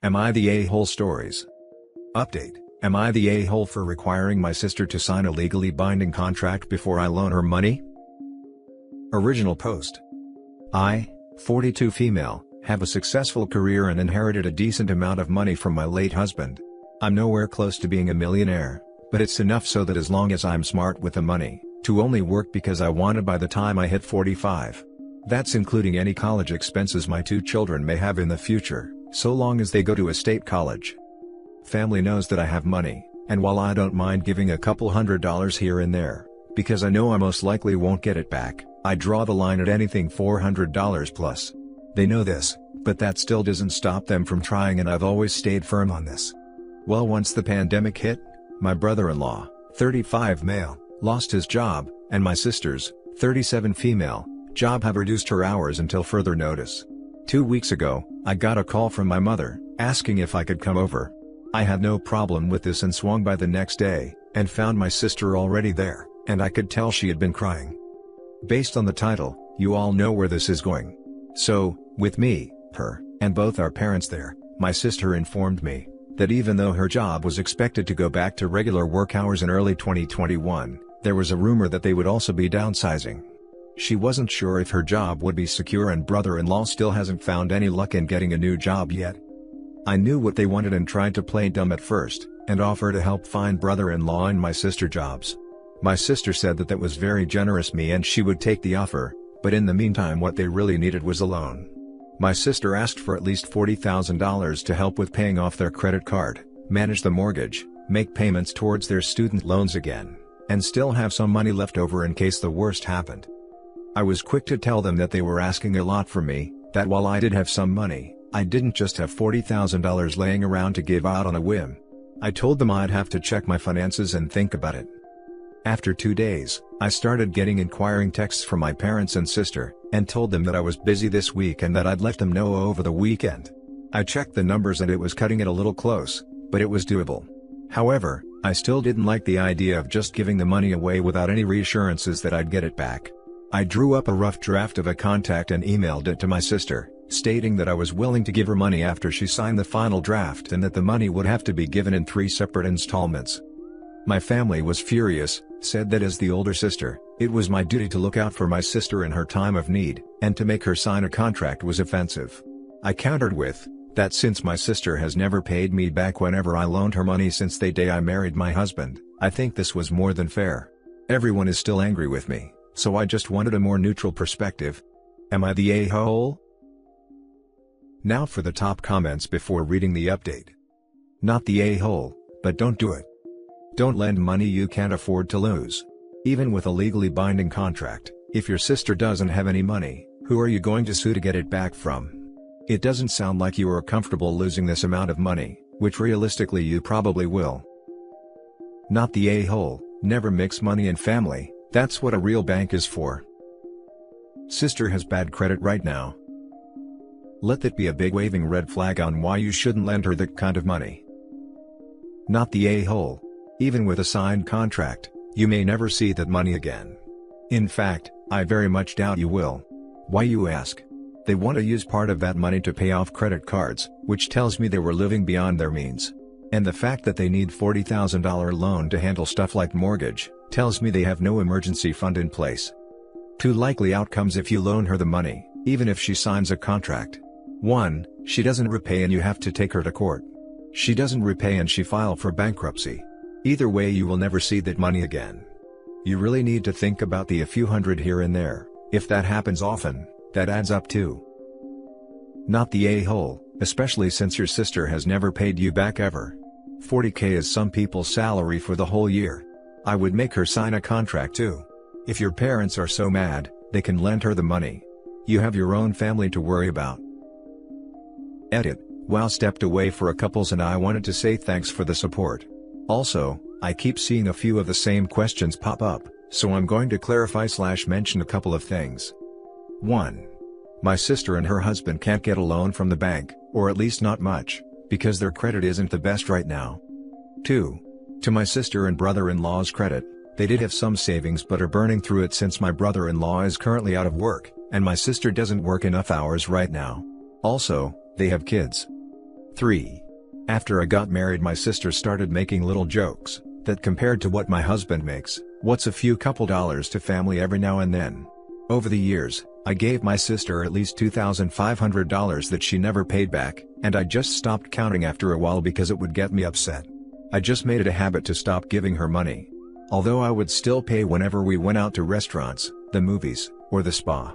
Am I the a-hole stories? Update: Am I the a-hole for requiring my sister to sign a legally binding contract before I loan her money? Original post. I, 42 female, have a successful career and inherited a decent amount of money from my late husband. I'm nowhere close to being a millionaire, but it's enough so that as long as I'm smart with the money, to only work because I want it by the time I hit 45. That's including any college expenses my 2 children may have in the future, so long as they go to a state college. Family knows that I have money, and while I don't mind giving a couple $100 here and there, because I know I most likely won't get it back, I draw the line at anything $400 plus. They know this, but that still doesn't stop them from trying, and I've always stayed firm on this. Well, once the pandemic hit, my brother-in-law, 35 male, lost his job, and my sister's, 37 female, job have reduced her hours until further notice. 2 weeks ago, I got a call from my mother, asking if I could come over. I had no problem with this and swung by the next day, and found my sister already there, and I could tell she had been crying. Based on the title, you all know where this is going. So, with me, her, and both our parents there, my sister informed me that even though her job was expected to go back to regular work hours in early 2021, there was a rumor that they would also be downsizing. She wasn't sure if her job would be secure, and brother-in-law still hasn't found any luck in getting a new job yet. I knew what they wanted and tried to play dumb at first, and offer to help find brother-in-law and my sister jobs. My sister said that was very generous me and she would take the offer, but in the meantime what they really needed was a loan. My sister asked for at least $40,000 to help with paying off their credit card, manage the mortgage, make payments towards their student loans again, and still have some money left over in case the worst happened. I was quick to tell them that they were asking a lot from me, that while I did have some money, I didn't just have $40,000 laying around to give out on a whim. I told them I'd have to check my finances and think about it. After 2 days, I started getting inquiring texts from my parents and sister, and told them that I was busy this week and that I'd let them know over the weekend. I checked the numbers and it was cutting it a little close, but it was doable. However, I still didn't like the idea of just giving the money away without any reassurances that I'd get it back. I drew up a rough draft of a contract and emailed it to my sister, stating that I was willing to give her money after she signed the final draft and that the money would have to be given in 3 separate installments. My family was furious, said that as the older sister, it was my duty to look out for my sister in her time of need, and to make her sign a contract was offensive. I countered with, that since my sister has never paid me back whenever I loaned her money since the day I married my husband, I think this was more than fair. Everyone is still angry with me, so I just wanted a more neutral perspective. Am I the a-hole? Now for the top comments before reading the update. Not the a-hole, but don't do it. Don't lend money you can't afford to lose. Even with a legally binding contract, if your sister doesn't have any money, who are you going to sue to get it back from? It doesn't sound like you are comfortable losing this amount of money, which realistically you probably will. Not the a-hole, never mix money and family, that's what a real bank is for. Sister has bad credit right now. Let that be a big waving red flag on why you shouldn't lend her that kind of money. Not the a-hole. Even with a signed contract, you may never see that money again. In fact, I very much doubt you will. Why, you ask? They want to use part of that money to pay off credit cards, which tells me they were living beyond their means. And the fact that they need $40,000 loan to handle stuff like mortgage, tells me they have no emergency fund in place. 2 likely outcomes if you loan her the money, even if she signs a contract. 1, she doesn't repay and you have to take her to court. She doesn't repay and she filed for bankruptcy. Either way you will never see that money again. You really need to think about the a few hundred here and there. If that happens often, that adds up too. Not the a-hole, especially since your sister has never paid you back ever. $40K is some people's salary for the whole year. I would make her sign a contract too. If your parents are so mad, they can lend her the money. You have your own family to worry about. Edit: Wow, stepped away for a couples and I wanted to say thanks for the support. Also, I keep seeing a few of the same questions pop up, so I'm going to clarify/mention a couple of things. 1. My sister and her husband can't get a loan from the bank, or at least not much, because their credit isn't the best right now. 2. To my sister and brother-in-law's credit, they did have some savings but are burning through it since my brother-in-law is currently out of work, and my sister doesn't work enough hours right now. Also, they have kids. 3. After I got married, my sister started making little jokes, that compared to what my husband makes, what's a few couple dollars to family every now and then? Over the years, I gave my sister at least $2,500 that she never paid back, and I just stopped counting after a while because it would get me upset. I just made it a habit to stop giving her money. Although I would still pay whenever we went out to restaurants, the movies, or the spa.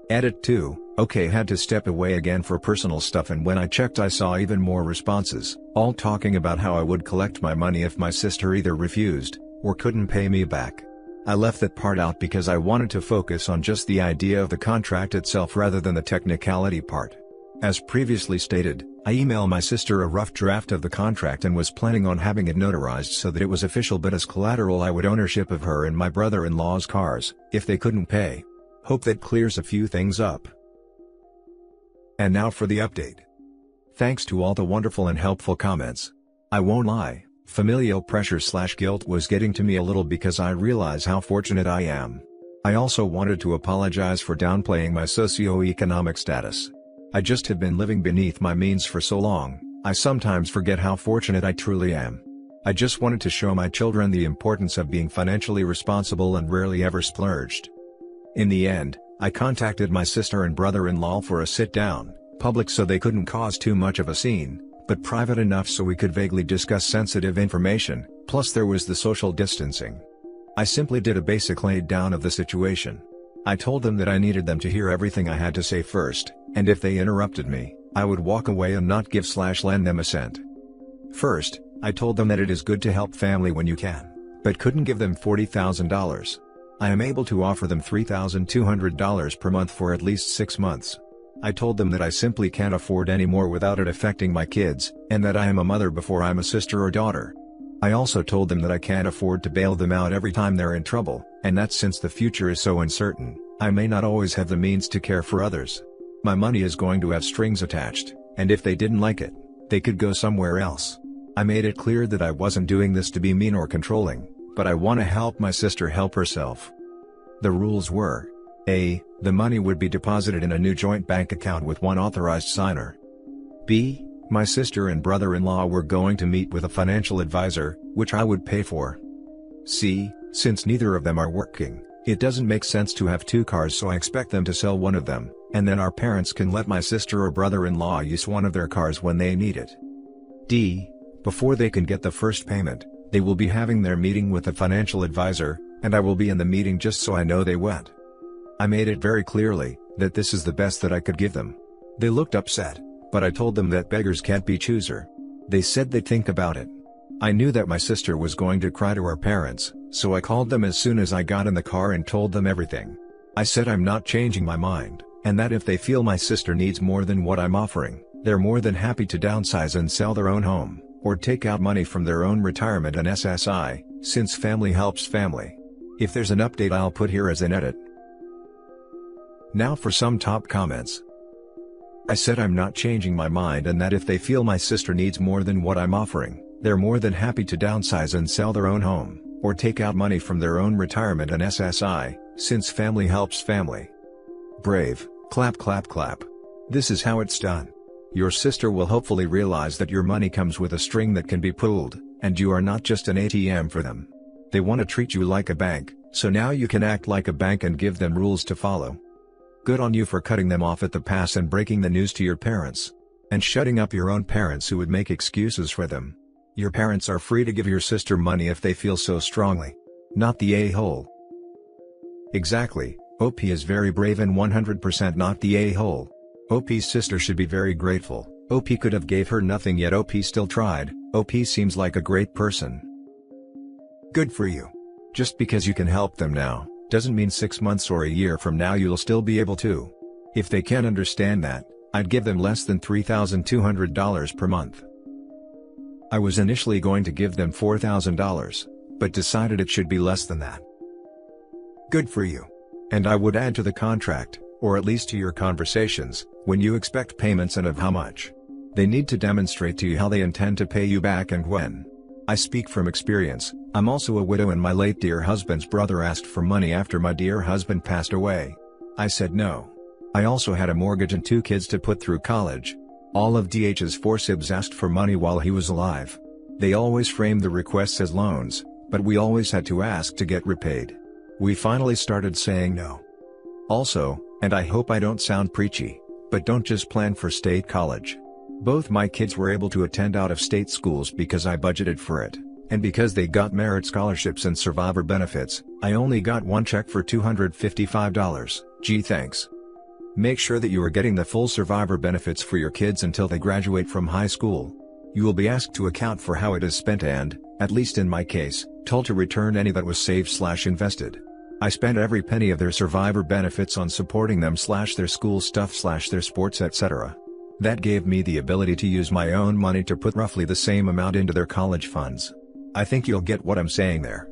Edit 2, okay, had to step away again for personal stuff, and when I checked I saw even more responses, all talking about how I would collect my money if my sister either refused, or couldn't pay me back. I left that part out because I wanted to focus on just the idea of the contract itself rather than the technicality part. As previously stated, I emailed my sister a rough draft of the contract and was planning on having it notarized so that it was official, but as collateral I would ownership of her and my brother-in-law's cars, if they couldn't pay. Hope that clears a few things up. And now for the update. Thanks to all the wonderful and helpful comments. I won't lie, familial pressure/guilt was getting to me a little because I realize how fortunate I am. I also wanted to apologize for downplaying my socioeconomic status. I just have been living beneath my means for so long, I sometimes forget how fortunate I truly am. I just wanted to show my children the importance of being financially responsible and rarely ever splurged. In the end, I contacted my sister and brother-in-law for a sit-down, public so they couldn't cause too much of a scene, but private enough so we could vaguely discuss sensitive information, plus there was the social distancing. I simply did a basic lay-down of the situation. I told them that I needed them to hear everything I had to say first, and if they interrupted me, I would walk away and not give/lend them a cent. First, I told them that it is good to help family when you can, but couldn't give them $40,000. I am able to offer them $3,200 per month for at least 6 months. I told them that I simply can't afford any more without it affecting my kids, and that I am a mother before I'm a sister or daughter. I also told them that I can't afford to bail them out every time they're in trouble, and that since the future is so uncertain, I may not always have the means to care for others. My money is going to have strings attached, and if they didn't like it, they could go somewhere else. I made it clear that I wasn't doing this to be mean or controlling, but I want to help my sister help herself. The rules were: A. The money would be deposited in a new joint bank account with one authorized signer. B. My sister and brother-in-law were going to meet with a financial advisor, which I would pay for. C. Since neither of them are working, it doesn't make sense to have 2 cars, so I expect them to sell one of them, and then our parents can let my sister or brother-in-law use one of their cars when they need it. D. Before they can get the first payment, they will be having their meeting with a financial advisor, and I will be in the meeting just so I know they went. I made it very clearly that this is the best that I could give them. They looked upset, but I told them that beggars can't be choosers. They said they'd think about it. I knew that my sister was going to cry to her parents, so I called them as soon as I got in the car and told them everything. I said I'm not changing my mind, and that if they feel my sister needs more than what I'm offering, they're more than happy to downsize and sell their own home, or take out money from their own retirement and SSI, since family helps family. If there's an update I'll put here as an edit. Now for some top comments. I said I'm not changing my mind, and that if they feel my sister needs more than what I'm offering, they're more than happy to downsize and sell their own home, or take out money from their own retirement and SSI, since family helps family. Brave, clap clap clap. This is how it's done. Your sister will hopefully realize that your money comes with a string that can be pulled, and you are not just an ATM for them. They want to treat you like a bank, so now you can act like a bank and give them rules to follow. Good on you for cutting them off at the pass and breaking the news to your parents. And shutting up your own parents who would make excuses for them. Your parents are free to give your sister money if they feel so strongly. Not the a-hole. Exactly, OP is very brave and 100% not the a-hole. OP's sister should be very grateful. OP could have gave her nothing, yet OP still tried. OP seems like a great person. Good for you. Just because you can help them now, doesn't mean 6 months or a year from now you'll still be able to. If they can't understand that, I'd give them less than $3,200 per month. I was initially going to give them $4,000, but decided it should be less than that. Good for you. And I would add to the contract, or at least to your conversations, when you expect payments and of how much. They need to demonstrate to you how they intend to pay you back and when. I speak from experience. I'm also a widow, and my late dear husband's brother asked for money after my dear husband passed away. I said no. I also had a mortgage and 2 kids to put through college. All of DH's four sibs asked for money while he was alive. They always framed the requests as loans, but we always had to ask to get repaid. We finally started saying no. Also, and I hope I don't sound preachy, but don't just plan for state college. Both my kids were able to attend out-of-state schools because I budgeted for it, and because they got merit scholarships and survivor benefits. I only got one check for $255. Gee, thanks. Make sure that you are getting the full survivor benefits for your kids until they graduate from high school. You will be asked to account for how it is spent and, at least in my case, told to return any that was saved/invested. I spent every penny of their survivor benefits on supporting them / their school stuff / their sports, etc. That gave me the ability to use my own money to put roughly the same amount into their college funds. I think you'll get what I'm saying there.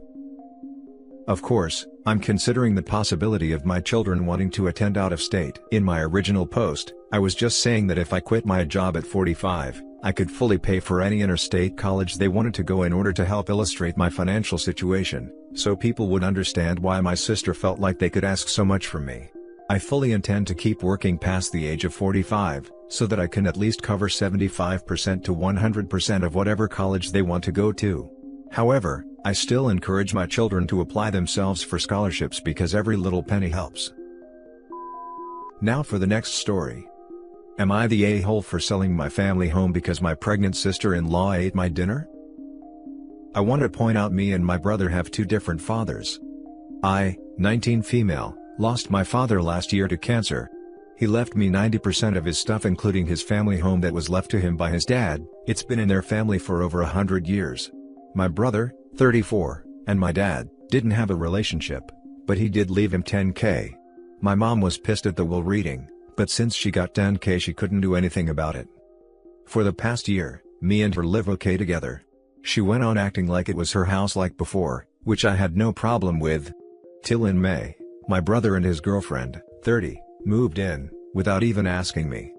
Of course, I'm considering the possibility of my children wanting to attend out of state. In my original post, I was just saying that if I quit my job at 45, I could fully pay for any interstate college they wanted to go in order to help illustrate my financial situation, so people would understand why my sister felt like they could ask so much from me. I fully intend to keep working past the age of 45, so that I can at least cover 75% to 100% of whatever college they want to go to. However, I still encourage my children to apply themselves for scholarships because every little penny helps. Now for the next story. Am I the a-hole for selling my family home because my pregnant sister-in-law ate my dinner? I want to point out me and my brother have two different fathers. I, 19 female, lost my father last year to cancer. He left me 90% of his stuff including his family home that was left to him by his dad. It's been in their family for over 100 years. My brother, 34, and my dad, didn't have a relationship, but he did leave him $10K. My mom was pissed at the will reading, but since she got $10K she couldn't do anything about it. For the past year, me and her live okay together. She went on acting like it was her house like before, which I had no problem with. Till in May, my brother and his girlfriend, 30, moved in, without even asking me.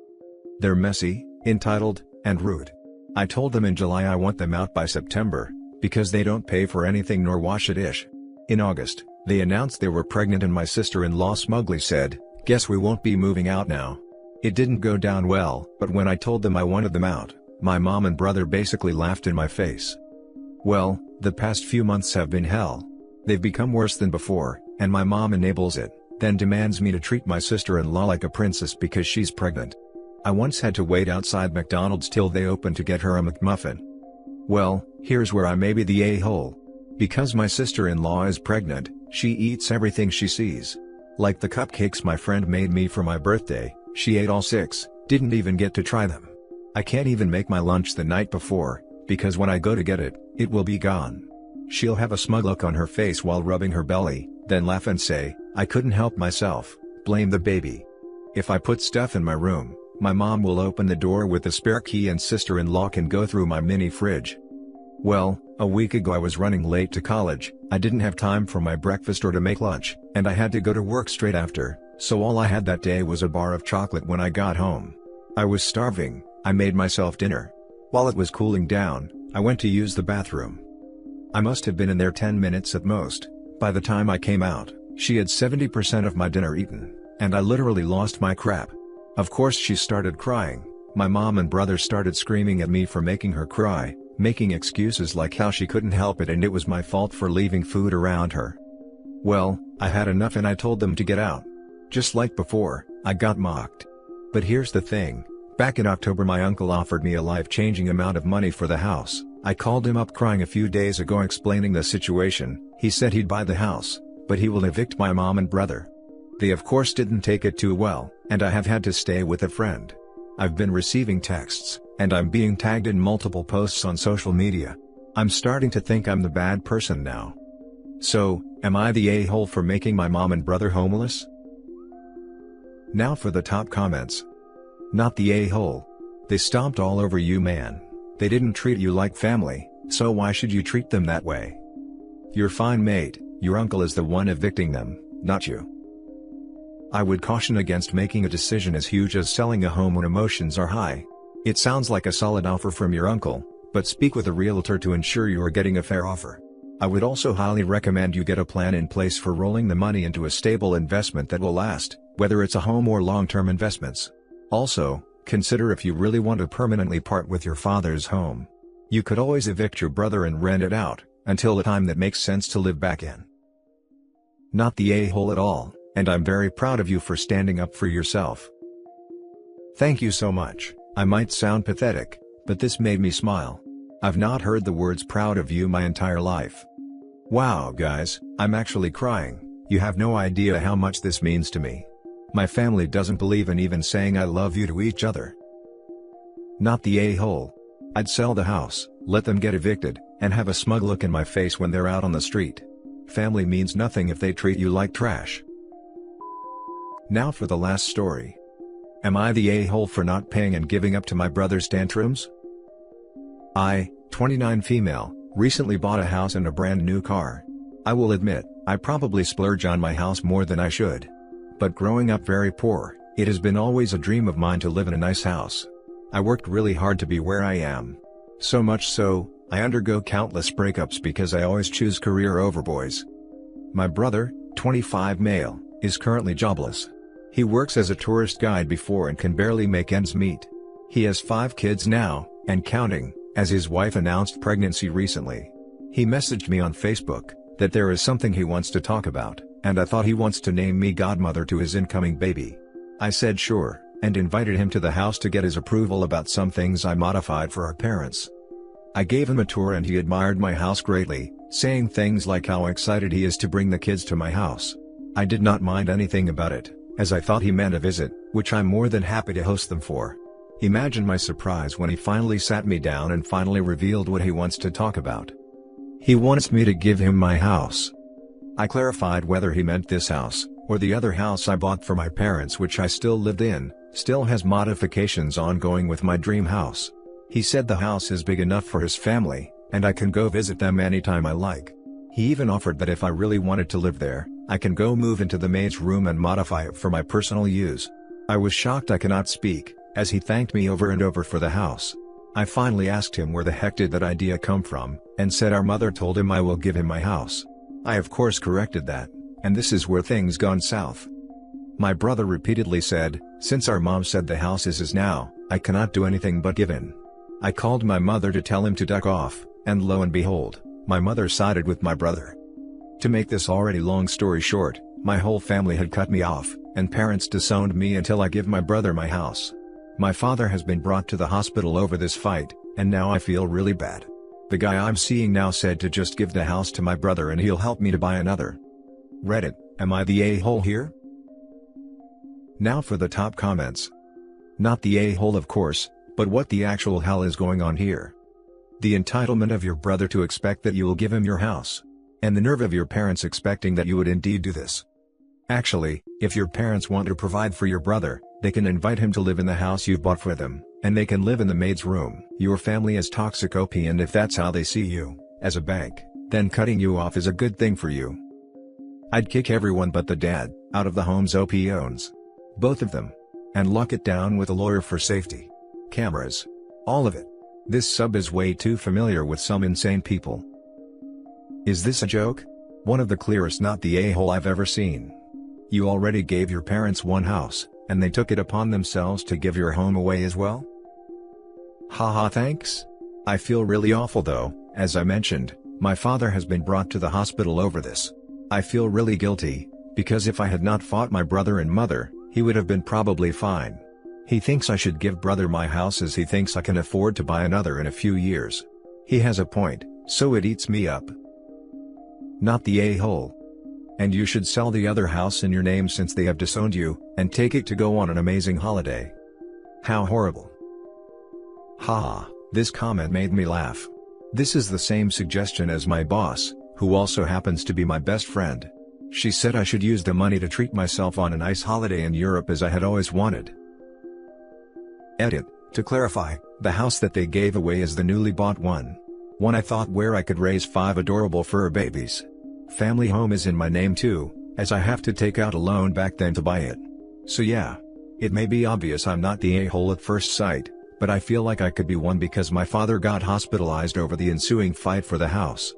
They're messy, entitled, and rude. I told them in July I want them out by September, because they don't pay for anything nor wash a dish. In August, they announced they were pregnant and my sister-in-law smugly said, "Guess we won't be moving out now." It didn't go down well, but when I told them I wanted them out, my mom and brother basically laughed in my face. Well, the past few months have been hell. They've become worse than before, and my mom enables it, then demands me to treat my sister-in-law like a princess because she's pregnant. I once had to wait outside McDonald's till they opened to get her a McMuffin. Well, here's where I may be the a-hole. Because my sister-in-law is pregnant, she eats everything she sees. Like the cupcakes my friend made me for my birthday, she ate all 6, didn't even get to try them. I can't even make my lunch the night before, because when I go to get it, it will be gone. She'll have a smug look on her face while rubbing her belly, then laugh and say, "I couldn't help myself, blame the baby." If I put stuff in my room, my mom will open the door with the spare key and sister-in-law can go through my mini fridge. Well, a week ago I was running late to college, I didn't have time for my breakfast or to make lunch, and I had to go to work straight after, so all I had that day was a bar of chocolate when I got home. I was starving, I made myself dinner. While it was cooling down, I went to use the bathroom. I must have been in there 10 minutes at most. By the time I came out, she had 70% of my dinner eaten, and I literally lost my crap. Of course she started crying. My mom and brother started screaming at me for making her cry, making excuses like how she couldn't help it and it was my fault for leaving food around her. Well, I had enough and I told them to get out. Just like before, I got mocked. But here's the thing, back in October my uncle offered me a life-changing amount of money for the house. I called him up crying a few days ago explaining the situation. He said he'd buy the house, but he will evict my mom and brother. They of course didn't take it too well, and I have had to stay with a friend. I've been receiving texts, and I'm being tagged in multiple posts on social media. I'm starting to think I'm the bad person now. So, am I the a-hole for making my mom and brother homeless? Now for the top comments. Not the a-hole. They stomped all over you, man. They didn't treat you like family, so why should you treat them that way? You're fine, mate. Your uncle is the one evicting them, not you. I would caution against making a decision as huge as selling a home when emotions are high. It sounds like a solid offer from your uncle, but speak with a realtor to ensure you are getting a fair offer. I would also highly recommend you get a plan in place for rolling the money into a stable investment that will last, whether it's a home or long-term investments. Also, Consider if you really want to permanently part with your father's home. You could always evict your brother and rent it out, until the time that makes sense to live back in. Not the a-hole at all, and I'm very proud of you for standing up for yourself. Thank you so much. I might sound pathetic, but this made me smile. I've not heard the words proud of you my entire life. Wow guys, I'm actually crying. You have no idea how much this means to me. My family doesn't believe in even saying I love you to each other. Not the a-hole. I'd sell the house, let them get evicted, and have a smug look in my face when they're out on the street. Family means nothing if they treat you like trash. Now for the last story. Am I the a-hole for not paying and giving up to my brother's tantrums? I, 29 female, recently bought a house and a brand new car. I will admit, I probably splurge on my house more than I should. But growing up very poor, it has been always a dream of mine to live in a nice house. I worked really hard to be where I am. So much so, I undergo countless breakups because I always choose career over boys. My brother, 25 male, is currently jobless. He works as a tourist guide before and can barely make ends meet. He has 5 kids now, and counting, as his wife announced pregnancy recently. He messaged me on Facebook that there is something he wants to talk about, and I thought he wants to name me godmother to his incoming baby. I said sure, and invited him to the house to get his approval about some things I modified for our parents. I gave him a tour and he admired my house greatly, saying things like how excited he is to bring the kids to my house. I did not mind anything about it, as I thought he meant a visit, which I'm more than happy to host them for. Imagine my surprise when he finally sat me down and finally revealed what he wants to talk about. He wants me to give him my house. I clarified whether he meant this house, or the other house I bought for my parents which I still lived in, still has modifications ongoing with my dream house. He said the house is big enough for his family, and I can go visit them anytime I like. He even offered that if I really wanted to live there, I can go move into the maid's room and modify it for my personal use. I was shocked I cannot speak, as he thanked me over and over for the house. I finally asked him where the heck did that idea come from, and said our mother told him I will give him my house. I of course corrected that, and this is where things gone south. My brother repeatedly said, since our mom said the house is his now, I cannot do anything but give in. I called my mother to tell him to duck off, and lo and behold, my mother sided with my brother. To make this already long story short, my whole family had cut me off, and parents disowned me until I give my brother my house. My father has been brought to the hospital over this fight, and now I feel really bad. The guy I'm seeing now said to just give the house to my brother and he'll help me to buy another. Reddit, am I the a-hole here? Now for the top comments. Not the a-hole of course, but what the actual hell is going on here? The entitlement of your brother to expect that you will give him your house. And the nerve of your parents expecting that you would indeed do this. Actually, if your parents want to provide for your brother, they can invite him to live in the house you've bought for them, and they can live in the maid's room. Your family is toxic OP, and if that's how they see you, as a bank, then cutting you off is a good thing for you. I'd kick everyone but the dad, out of the homes OP owns. Both of them. And lock it down with a lawyer for safety. Cameras. All of it. This sub is way too familiar with some insane people. Is this a joke? One of the clearest not the a-hole I've ever seen. You already gave your parents one house, and they took it upon themselves to give your home away as well? Haha, thanks. I feel really awful though, as I mentioned, my father has been brought to the hospital over this. I feel really guilty, because if I had not fought my brother and mother, he would have been probably fine. He thinks I should give brother my house as he thinks I can afford to buy another in a few years. He has a point, so it eats me up. Not the a-hole. And you should sell the other house in your name since they have disowned you, and take it to go on an amazing holiday. How horrible. Haha, this comment made me laugh. This is the same suggestion as my boss, who also happens to be my best friend. She said I should use the money to treat myself on a nice holiday in Europe as I had always wanted. Edit, to clarify, the house that they gave away is the newly bought one. One I thought where I could raise 5 adorable fur babies. Family home is in my name too, as I have to take out a loan back then to buy it. So yeah. It may be obvious I'm not the a-hole at first sight, but I feel like I could be one because my father got hospitalized over the ensuing fight for the house.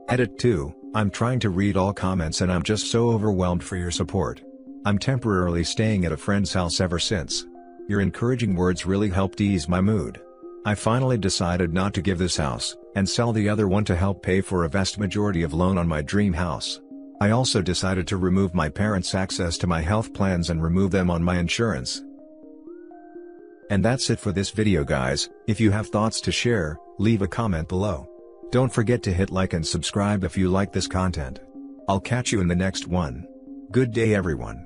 Edit 2, I'm trying to read all comments and I'm just so overwhelmed for your support. I'm temporarily staying at a friend's house ever since. Your encouraging words really helped ease my mood. I finally decided not to give this house, and sell the other one to help pay for a vast majority of loan on my dream house. I also decided to remove my parents' access to my health plans and remove them on my insurance. And that's it for this video guys. If you have thoughts to share, leave a comment below. Don't forget to hit like and subscribe if you like this content. I'll catch you in the next one. Good day everyone.